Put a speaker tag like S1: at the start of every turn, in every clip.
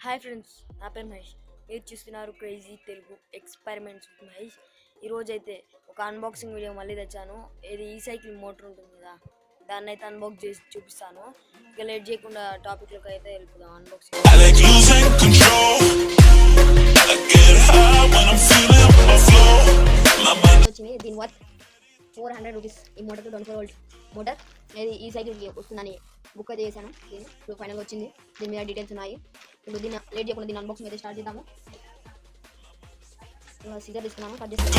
S1: Hi friends, నా పేరు మహేష్. మీరు చూస్తున్నారు crazy Telugu experiments with Mahesh. ఈరోజు అయితే ఒక అన్బాక్సింగ్ వీడియో మళ్ళీ తెచ్చాను. ఇది ఈ సైకిల్ మోటార్ ఉంటుంది కదా, దాన్ని అయితే అన్బాక్స్ చేసి చూపిస్తాను. ఇక లేట్ చేయకుండా టాపిక్లోకి అయితే వెళ్ళిపోదాం. అన్బాక్సింగ్ వచ్చింది. దీని వర్త్ 400 రూపీస్. ఈ మోటార్ 24 వోల్ట్ మోటార్. ఇది ఈ సైకిల్ వస్తుందని బుక్ అయితే చేశాను. ఇప్పుడు ఫైనల్ వచ్చింది. దీని మీద డీటెయిల్స్ ఉన్నాయి. ఇప్పుడు దీన్ని లేట్ చేయకుండా దీన్ని అన్బాక్సింగ్ అయితే స్టార్ట్ చేద్దాము. సిజర్ తీసుకున్నాము, కట్ చేస్తాము.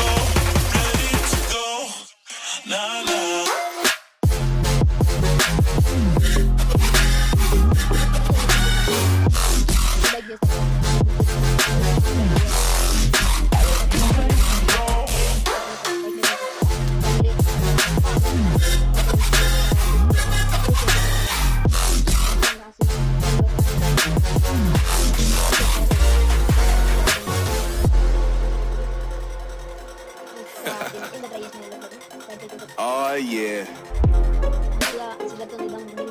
S2: Oh yeah.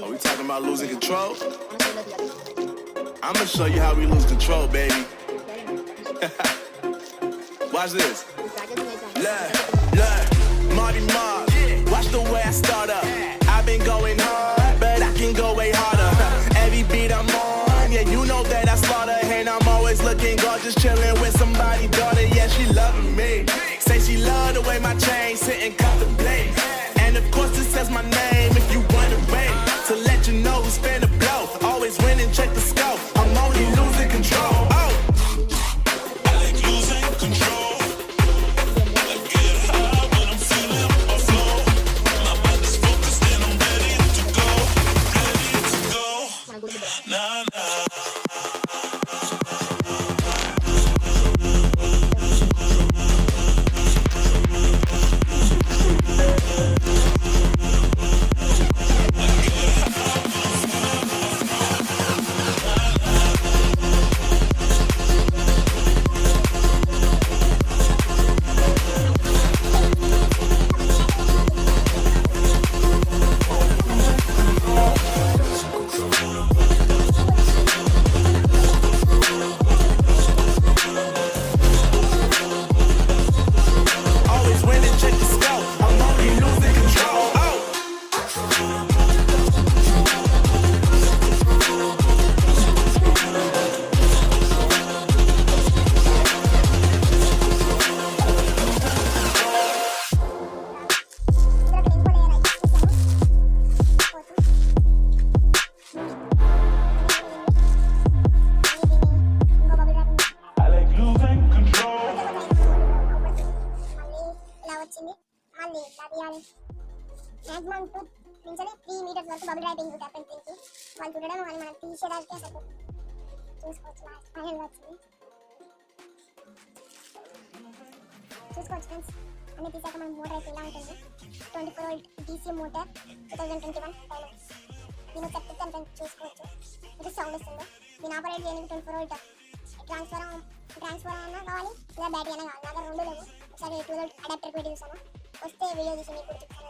S2: Are we talking about losing control? I'm gonna show you how we lose control, baby. Watch this. Look, Marty Mark. Watch the way I start up. I've been going hard, but I can go way harder. Every beat I'm on, yeah, you know that I slaughter. And I'm always looking gorgeous, chilling with somebody's daughter. Yeah, she loving me. Say she love the way my chain sit and contemplate. And of course it says my name if you wanna wait. To let you know who's finna blow. Always win and check the scope. I'm only losing control. Oh, I like losing control. I get high when I'm feeling my flow. My mind is focused and I'm ready to go. Nah, nah.
S3: Maximum 2 నుంచి 3 metres వరకు bubble writing happen దీనికి. వాళ్ళు చూడడం అని మనం తీసేదానికి అసలు చూసుకోవచ్చు. లాస్ట్ ఫైనల్ వచ్చింది చూసుకోవచ్చు ఫ్రెండ్స్. అన్ని తీసాక మన మోటార్ అయితే ఇలా ఉంటుంది. 24 వోల్ట్ DC మోటార్ 2021 టైం. దీని చెప్తే అంత చూసుకోవచ్చు. ఇది సౌండ్ వస్తుంది. దీన్ని ఆపరేట్ చేయడానికి 24 వోల్ట్ ట్రాన్స్ఫార్మర్ అన్నా కావాలి, లేదా బ్యాటరీ అన్నా కావాలి. నా దగ్గర రెండు లేవు. ఒకసారి 12 వోల్ట్ అడాప్టర్ పెట్టి చూసాను. వస్తే వీడియో తీసి మీకు కూడా చెప్తాను.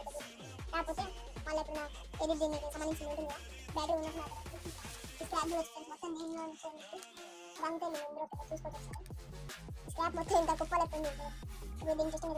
S3: కాకపోతే మళ్ళీ ఇప్పుడు ఎడిట్ దీనికి సంబంధించి ఉంటుంది కదా, బ్యాటరీ ఉన్నట్టు స్క్రాప్ వచ్చింది మొత్తం. దీనిలో బంక్ అయింది. చూసుకోవచ్చు. స్క్రాప్ మొత్తం ఇంత కుప్పలు ఎప్పుడు దీనికి ఇష్టం